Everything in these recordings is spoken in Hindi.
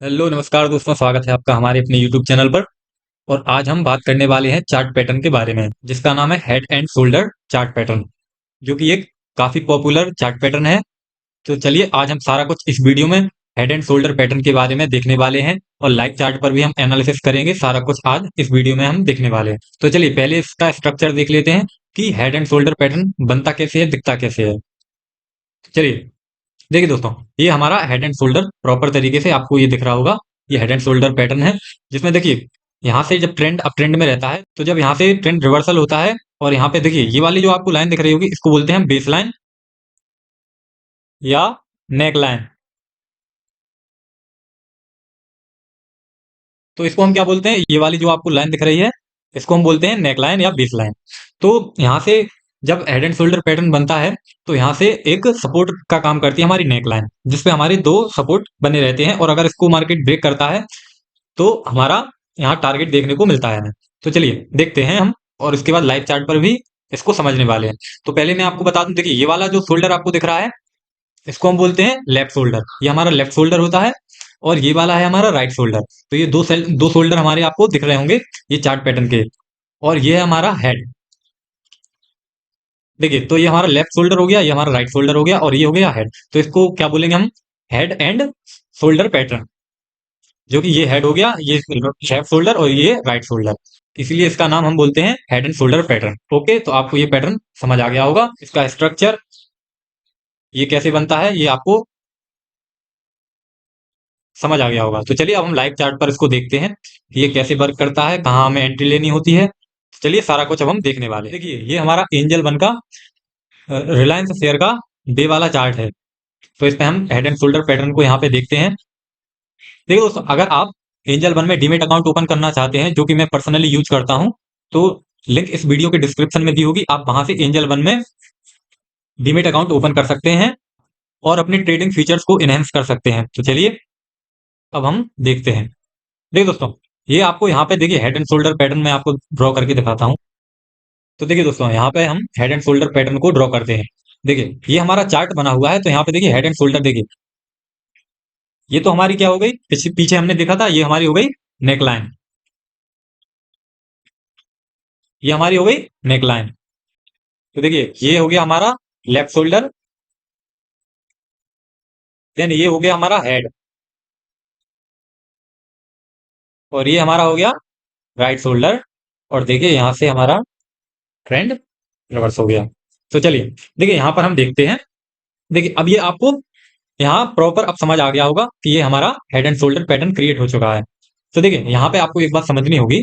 हेलो नमस्कार दोस्तों, स्वागत है आपका हमारे अपने यूट्यूब चैनल पर। और आज हम बात करने वाले हैं चार्ट पैटर्न के बारे में, जिसका नाम है head and shoulder chart pattern, जो कि एक काफी पॉपुलर चार्ट पैटर्न है। तो चलिए आज हम सारा कुछ इस वीडियो में हेड एंड शोल्डर पैटर्न के बारे में देखने वाले हैं, और लाइव चार्ट पर भी हम एनालिसिस करेंगे। सारा कुछ आज इस वीडियो में हम देखने वाले हैं। तो चलिए पहले इसका स्ट्रक्चर देख लेते हैं कि हेड एंड शोल्डर पैटर्न बनता कैसे है, दिखता कैसे है। चलिए देखिए दोस्तों, ये हमारा हेड एंड शोल्डर प्रॉपर तरीके से आपको ये दिख रहा होगा। ये हेड एंड शोल्डर पैटर्न है, जिसमें देखिए यहाँ से जब ट्रेंड अप ट्रेंड में रहता है, तो जब यहाँ से ट्रेंड रिवर्सल होता है, और यहाँ पे देखिए ये वाली जो आपको लाइन दिख रही होगी, इसको बोलते हैं बेस लाइन या नेक लाइन। तो इसको हम क्या बोलते हैं, ये वाली जो आपको लाइन दिख रही है, इसको हम बोलते हैं नेक लाइन या बेस लाइन। तो यहाँ से जब हेड एंड शोल्डर पैटर्न बनता है, तो यहाँ से एक सपोर्ट का काम करती है हमारी नेक लाइन, जिसपे हमारे दो सपोर्ट बने रहते हैं, और अगर इसको मार्केट ब्रेक करता है तो हमारा यहाँ टारगेट देखने को मिलता है हमें। तो चलिए देखते हैं हम, और इसके बाद लाइव चार्ट पर भी इसको समझने वाले हैं। तो पहले मैं आपको बता दूं, देखिए ये वाला जो शोल्डर आपको दिख रहा है, इसको हम बोलते हैं लेफ्ट शोल्डर। ये हमारा लेफ्ट शोल्डर होता है, और ये वाला है हमारा राइट शोल्डर। तो ये दो शोल्डर हमारे आपको दिख रहे होंगे ये चार्ट पैटर्न के। और ये है हमारा हेड। देखिए तो ये हमारा लेफ्ट शोल्डर हो गया, ये हमारा राइट शोल्डर हो गया, और ये हो गया हेड। तो इसको क्या बोलेंगे हम, हेड एंड शोल्डर पैटर्न। जो कि ये हेड हो गया, ये लेफ्ट शोल्डर, और ये राइट शोल्डर। इसीलिए इसका नाम हम बोलते हैं head and shoulder pattern. Okay, तो आपको ये पैटर्न समझ आ गया होगा। इसका स्ट्रक्चर ये कैसे बनता है, ये आपको समझ आ गया होगा। तो चलिए अब हम लाइव चार्ट पर इसको देखते हैं कि ये कैसे वर्क करता है, कहाँ हमें एंट्री लेनी होती है। तो चलिए सारा कुछ अब हम देखने वाले हैं। देखिए ये हमारा एंजल वन का रिलायंस शेयर का डे वाला चार्ट है। तो इस पे हम हेड एंड शोल्डर पैटर्न को यहाँ पे देखते हैं। देखिए दोस्तों, अगर आप एंजल वन में डीमेट अकाउंट ओपन करना चाहते हैं, जो कि मैं पर्सनली यूज करता हूं, तो लिंक इस वीडियो के डिस्क्रिप्शन में दी होगी। आप वहां से एंजल वन में डीमेट अकाउंट ओपन कर सकते हैं, और अपनी ट्रेडिंग फीचर्स को इनहेंस कर सकते हैं। तो चलिए अब हम देखते हैं। देखिए दोस्तों, ये आपको यहाँ पे देखिए हेड एंड शोल्डर पैटर्न में आपको ड्रॉ करके दिखाता हूँ। तो देखिए दोस्तों, यहाँ पे हम हेड एंड शोल्डर पैटर्न को ड्रॉ करते हैं। देखिए ये हमारा चार्ट बना हुआ है, तो यहाँ पे देखिए हेड एंड शोल्डर। देखिए ये तो हमारी क्या हो गई, पीछे पीछे हमने देखा था, ये हमारी हो गई नेक लाइन। ये हमारी हो गई नेक लाइन। तो देखिए ये हो गया हमारा लेफ्ट शोल्डर, देन ये हो गया हमारा हेड, और ये हमारा हो गया राइट शोल्डर। और देखिए यहां से हमारा ट्रेंड रिवर्स हो गया। तो चलिए देखिए यहां पर हम देखते हैं। देखिए अब ये आपको यहाँ प्रॉपर अब समझ आ गया होगा कि ये हमारा head and shoulder pattern create हो चुका है। तो देखिए यहाँ पे आपको एक बात समझनी होगी,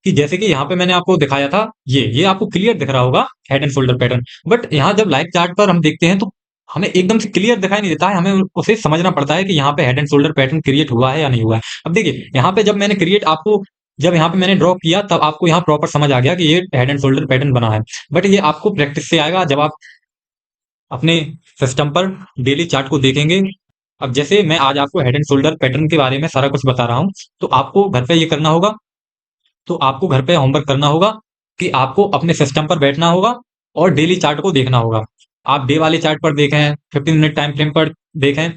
कि जैसे कि यहाँ पे मैंने आपको दिखाया था, ये आपको क्लियर दिख रहा होगा head and shoulder pattern. But यहाँ जब लाइव चार्ट पर हम देखते हैं, तो हमें एकदम से क्लियर दिखाई नहीं देता है। हमें उसे समझना पड़ता है कि यहाँ पे head and shoulder pattern create हुआ है या नहीं हुआ है। अब देखिए यहाँ पे जब यहाँ पे मैंने ड्रॉ किया, तब आपको यहाँ प्रॉपर समझ आ गया कि ये हेड एंड शोल्डर पैटर्न बना है। बट ये आपको प्रैक्टिस से आएगा, जब आप अपने सिस्टम पर डेली चार्ट को देखेंगे। अब जैसे मैं आज आपको हेड एंड शोल्डर पैटर्न के बारे में सारा कुछ बता रहा हूँ, तो आपको घर पे ये करना होगा। तो आपको घर पे होमवर्क करना होगा कि आपको अपने सिस्टम पर बैठना होगा, और डेली चार्ट को देखना होगा। आप डे वाले चार्ट पर देखें, 15 मिनट टाइम फ्रेम पर देखें,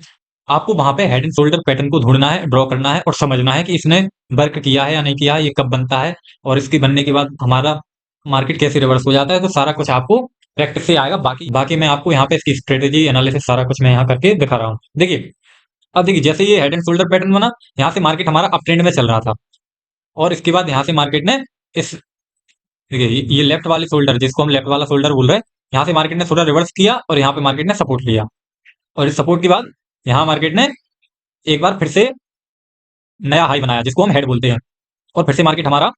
आपको वहां पे हेड एंड शोल्डर पैटर्न को ढूंढना है, ड्रॉ करना है, और समझना है कि इसने वर्क किया है या नहीं किया है, ये कब बनता है, और इसके बनने के बाद हमारा मार्केट कैसे रिवर्स हो जाता है। तो सारा कुछ आपको प्रैक्टिस से आएगा। बाकी बाकी मैं आपको यहाँ पे इसकी स्ट्रेटेजी एनालिसिस सारा कुछ मैं यहाँ करके दिखा रहा हूँ। देखिए अब देखिए जैसे ये हेड एंड शोल्डर पैटर्न बना, यहाँ से मार्केट हमारा अप ट्रेंड में चल रहा था, और इसके बाद यहाँ से मार्केट ने इस देखिए ये लेफ्ट वाले शोल्डर, जिसको हम लेफ्ट वाला शोल्डर बोल रहे हैं, यहाँ से मार्केट ने थोड़ा रिवर्स किया, और यहाँ पे मार्केट ने सपोर्ट लिया। और इस सपोर्ट के बाद यहाँ मार्केट ने एक बार फिर से नया हाई बनाया, जिसको हम हेड बोलते हैं, और फिर से मार्केट हमारा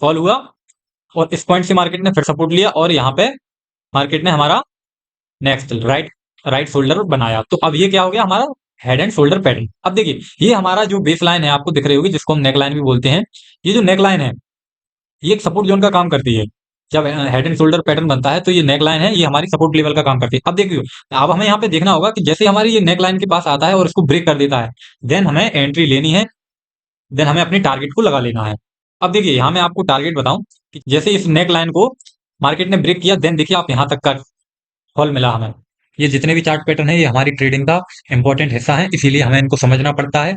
फॉल हुआ, और इस पॉइंट से मार्केट ने फिर सपोर्ट लिया, और यहाँ पे मार्केट ने हमारा नेक्स्ट राइट राइट शोल्डर बनाया। तो अब ये क्या हो गया हमारा हेड एंड शोल्डर पैटर्न। अब देखिए ये हमारा जो बेस लाइन है आपको दिख रही होगी, जिसको हम नेक लाइन भी बोलते हैं। ये जो नेक लाइन है, ये एक सपोर्ट जोन का काम करती है। जब हेड एंड शोल्डर पैटर्न बनता है, तो ये नेक लाइन है, ये हमारी सपोर्ट लेवल का काम करती है। अब देखिए, अब हमें यहाँ पे देखना होगा कि जैसे हमारी ये नेक लाइन के पास आता है और इसको ब्रेक कर देता है, देन हमें एंट्री लेनी है, देन हमें अपनी टारगेट को लगा लेना है। अब देखिए यहाँ मैं आपको टारगेट बताऊं, कि जैसे इस नेक लाइन को मार्केट ने ब्रेक किया, देन देखिए आप यहाँ तक का फॉल मिला हमें। ये जितने भी चार्ट पैटर्न है, ये हमारी ट्रेडिंग का इंपॉर्टेंट हिस्सा है, इसीलिए हमें इनको समझना पड़ता है।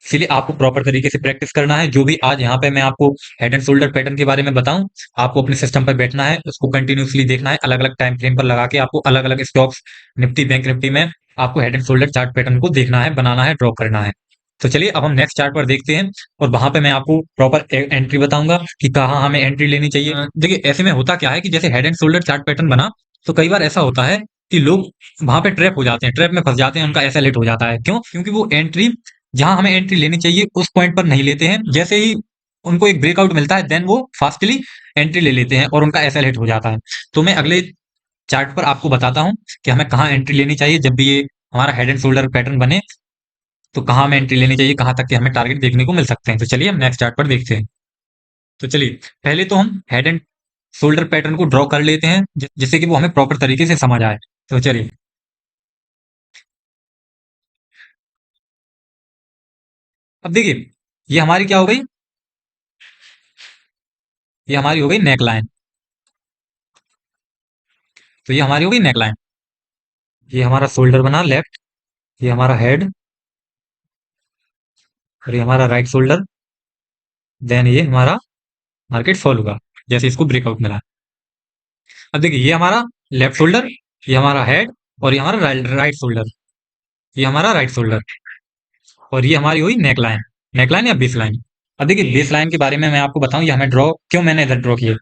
इसीलिए आपको प्रॉपर तरीके से प्रैक्टिस करना है। जो भी आज यहाँ पे मैं आपको हेड एंड शोल्डर पैटर्न के बारे में बताऊं, आपको अपने सिस्टम पर बैठना है, उसको कंटिन्यूअसली देखना है, अलग अलग टाइम फ्रेम पर लगा के आपको अलग अलग स्टॉक्स, निफ्टी, बैंक निफ्टी में आपको head and shoulder chart pattern को देखना है, बनाना है, ड्रॉ करना है। तो चलिए अब हम नेक्स्ट चार्ट पर देखते हैं, और वहां पे मैं आपको प्रॉपर एंट्री बताऊंगा कि कहाँ हमें एंट्री लेनी चाहिए। देखिए ऐसे में होता क्या है कि जैसे head and shoulder chart pattern बना, तो कई बार ऐसा होता है कि लोग वहां पे ट्रैप हो जाते हैं, ट्रैप में फंस जाते हैं, उनका ऐसा लेट हो जाता है। क्यों? क्योंकि वो एंट्री जहां हमें एंट्री लेनी चाहिए उस पॉइंट पर नहीं लेते हैं। जैसे ही उनको एक ब्रेकआउट मिलता है, देन वो फास्टली एंट्री ले लेते हैं और उनका ऐसा लेट हो जाता है। तो मैं अगले चार्ट पर आपको बताता हूं कि हमें कहाँ एंट्री लेनी चाहिए जब भी ये हमारा हेड एंड शोल्डर पैटर्न बने, तो कहाँ हमें एंट्री लेनी चाहिए, कहाँ तक के हमें टारगेट देखने को मिल सकते हैं। तो चलिए हम नेक्स्ट चार्ट पर देखते हैं। तो चलिए पहले तो हम हेड एंड शोल्डर पैटर्न को ड्रॉ कर लेते हैं, जिससे कि वो हमें प्रॉपर तरीके से समझ आए। तो चलिए, अब देखिए ये हमारी क्या हो गई, ये हमारी हो गई नेक लाइन। तो ये हमारी हो गई नेक लाइन। ये हमारा शोल्डर बना लेफ्ट, ये हमारा हेड, और ये हमारा राइट शोल्डर। देन ये हमारा मार्केट फॉल होगा जैसे इसको ब्रेकआउट मिला। अब देखिए ये हमारा लेफ्ट शोल्डर, ये हमारा हेड, और ये हमारा राइट शोल्डर, ये हमारा राइट शोल्डर, और ये हमारी हुई नेक लाइन। नेक लाइन या बेस लाइन। अब देखिए बेस लाइन के बारे में मैं आपको बताऊं, ये हमें ड्रॉ क्यों मैंने इधर ड्रॉ किया।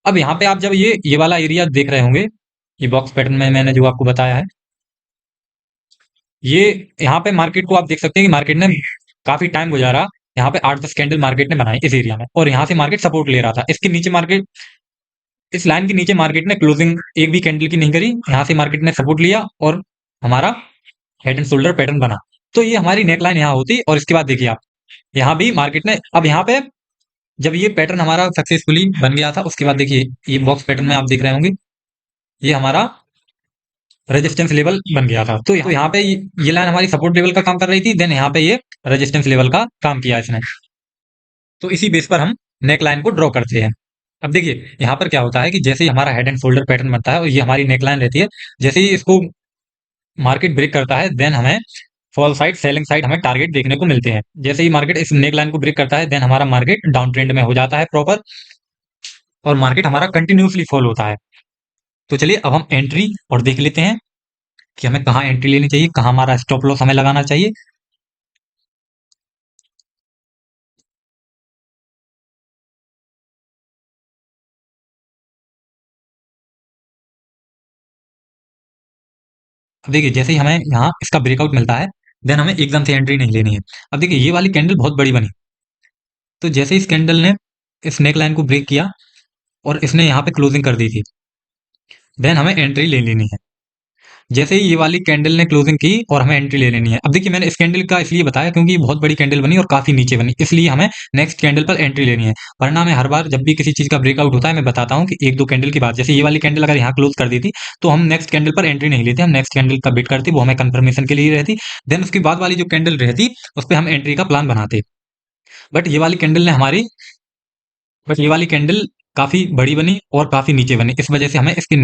अब यहाँ पे आप जब ये वाला एरिया देख रहे होंगे, ये बॉक्स पैटर्न में मैंने जो आपको बताया है, ये यहाँ पे मार्केट को आप देख सकते हैं कि मार्केट ने काफी टाइम गुजारा, यहाँ पे 8-10 कैंडल मार्केट ने बनाई इस एरिया में, और यहाँ से मार्केट सपोर्ट ले रहा था। इसके नीचे मार्केट, इस लाइन के नीचे मार्केट ने क्लोजिंग एक भी कैंडल की नहीं करी, यहाँ से मार्केट ने सपोर्ट लिया और हमारा हेड एंड शोल्डर पैटर्न बना। तो ये हमारी नेक लाइन यहाँ होती, और इसके बाद देखिए आप, यहाँ भी मार्केट ने, अब यहाँ पे जब ये पैटर्न हमारा सक्सेसफुली बन गया था, उसके बाद देखिए ये बॉक्स पैटर्न में आप देख रहे होंगे, ये हमारा रेजिस्टेंस लेवल बन गया था। तो यहाँ पे ये लाइन हमारी सपोर्ट लेवल का काम कर रही थी, देन यहाँ पे ये रेजिस्टेंस लेवल का काम किया इसने। तो इसी बेस पर हम नेक लाइन को ड्रॉ करते हैं। अब देखिए यहाँ पर क्या होता है कि जैसे ही हमारा हेड एंड शोल्डर पैटर्न बनता है और ये हमारी नेक लाइन रहती है, जैसे ही इसको मार्केट ब्रेक करता है, देन हमें फॉल साइड, सेलिंग साइड हमें टारगेट देखने को मिलते हैं। जैसे ही मार्केट इस नेक लाइन को ब्रेक करता है, देन हमारा मार्केट डाउन ट्रेंड में हो जाता है प्रॉपर, और मार्केट हमारा कंटिन्यूसली फॉल होता है। तो चलिए अब हम एंट्री और देख लेते हैं कि हमें कहाँ एंट्री लेनी चाहिए, कहाँ हमारा स्टॉप लॉस हमें लगाना चाहिए। अब देखिए जैसे ही हमें यहाँ इसका ब्रेकआउट मिलता है, देन हमें एकदम से एंट्री नहीं लेनी है। अब देखिए ये वाली कैंडल बहुत बड़ी बनी, तो जैसे इस कैंडल ने इस नेक लाइन को ब्रेक किया और इसने यहाँ पे क्लोजिंग कर दी थी, देन हमें एंट्री ले लेनी है। जैसे ही ये वाली कैंडल ने क्लोजिंग की और हमें एंट्री ले लेनी है। अब देखिए मैंने इस कैंडल का इसलिए बताया क्योंकि ये बहुत बड़ी कैंडल बनी और काफी नीचे बनी, इसलिए हमें नेक्स्ट कैंडल पर एंट्री लेनी है। वरना मैं हर बार जब भी किसी चीज का ब्रेकआउट होता है, मैं बताता हूँ कि एक दो कैंडल के बाद, जैसे ये वाली कैंडल अगर यहाँ क्लोज कर दी थी, तो हम नेक्स्ट कैंडल पर एंट्री नहीं लेते, हम नेक्स्ट कैंडल का वेट करते, वो हमें कंफर्मेशन के लिए रहती। देन उसके बाद वाली जो कैंडल रहती, उस पर हम एंट्री का प्लान बनाते। बट ये वाली कैंडल ने हमारी बट ये वाली कैंडल काफी बड़ी बनी और काफी नीचे बनी, इस वजह से हमें इसके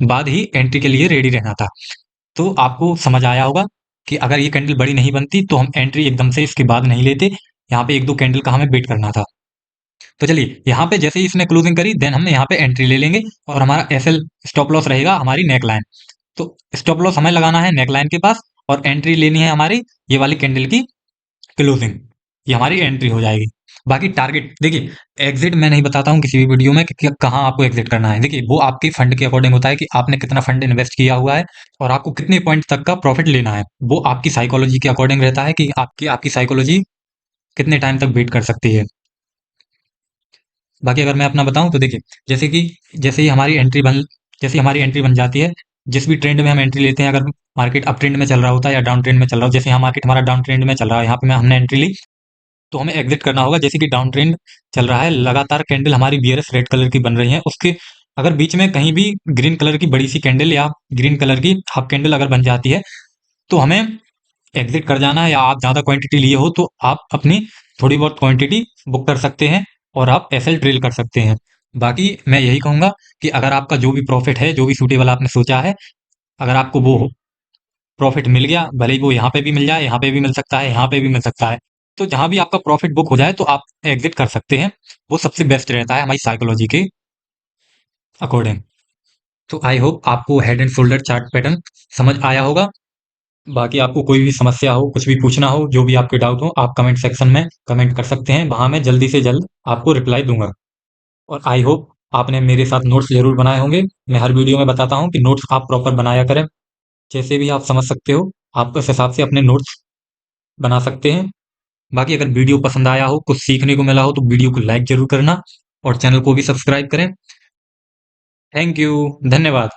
बाद ही एंट्री के लिए रेडी रहना था। तो आपको समझ आया होगा कि अगर ये कैंडल बड़ी नहीं बनती तो हम एंट्री एकदम से इसके बाद नहीं लेते, यहाँ पे एक दो कैंडल का हमें वेट करना था। तो चलिए यहाँ पे जैसे ही इसने क्लोजिंग करी, देन हम यहाँ पे एंट्री ले लेंगे, और हमारा एसएल स्टॉप लॉस रहेगा हमारी नेक लाइन। तो स्टॉप लॉस हमें लगाना है नेक लाइन के पास, और एंट्री लेनी है हमारी ये वाली कैंडल की क्लोजिंग, ये हमारी एंट्री हो जाएगी। बाकी टारगेट देखिए, एग्जिट मैं नहीं बताता हूँ किसी भी वीडियो में कि कहाँ आपको एग्जिट करना है। देखिए वो आपके फंड के अकॉर्डिंग होता है कि आपने कितना फंड इन्वेस्ट किया हुआ है और आपको कितने पॉइंट तक का प्रॉफिट लेना है। वो आपकी साइकोलॉजी के अकॉर्डिंग रहता है कि आपकी आपकी साइकोलॉजी कितने टाइम तक वेट कर सकती है। बाकी अगर मैं अपना बताऊं तो देखिए, जैसे कि जैसे ही हमारी एंट्री बन जैसे ही हमारी एंट्री बन जाती है, जिस भी ट्रेंड में हम एंट्री लेते हैं, अगर मार्केट अप ट्रेंड में चल रहा होता है या डाउन ट्रेंड में चल रहा हो, जैसे यहाँ मार्केट हमारा डाउन ट्रेंड में चल रहा है, यहाँ पे हमने एंट्री ली, तो हमें एग्जिट करना होगा। जैसे कि डाउन ट्रेंड चल रहा है, लगातार कैंडल हमारी बियरस रेड कलर की बन रही है, उसके अगर बीच में कहीं भी ग्रीन कलर की बड़ी सी कैंडल या ग्रीन कलर की हाफ कैंडल अगर बन जाती है, तो हमें एग्जिट कर जाना है। या आप ज़्यादा क्वांटिटी लिए हो तो आप अपनी थोड़ी बहुत क्वांटिटी बुक कर सकते हैं और आप एसएल ट्रेल कर सकते हैं। बाकी मैं यही कहूंगा कि अगर आपका जो भी प्रॉफिट है, जो भी सूटेबल आपने सोचा है, अगर आपको वो प्रॉफिट मिल गया, भले ही वो यहाँ पे भी मिल जाए, यहाँ पे भी मिल सकता है, यहाँ पे भी मिल सकता है, तो जहां भी आपका प्रॉफिट बुक हो जाए तो आप एग्जिट कर सकते हैं। वो सबसे बेस्ट रहता है हमारी साइकोलॉजी के अकॉर्डिंग। तो आई होप आपको head and shoulder chart pattern समझ आया होगा। बाकी आपको कोई भी समस्या हो, कुछ भी पूछना हो, जो भी आपके डाउट हो, आप कमेंट सेक्शन में कमेंट कर सकते हैं। वहां मैं जल्दी से जल्द आपको रिप्लाई दूंगा। और आई होप आपने मेरे साथ नोट्स जरूर बनाए होंगे। मैं हर वीडियो में बताता हूँ कि नोट्स आप प्रॉपर बनाया करें। जैसे भी आप समझ सकते हो, आप उस हिसाब से अपने नोट्स बना सकते हैं। बाकी अगर वीडियो पसंद आया हो, कुछ सीखने को मिला हो, तो वीडियो को लाइक जरूर करना और चैनल को भी सब्सक्राइब करें। थैंक यू, धन्यवाद।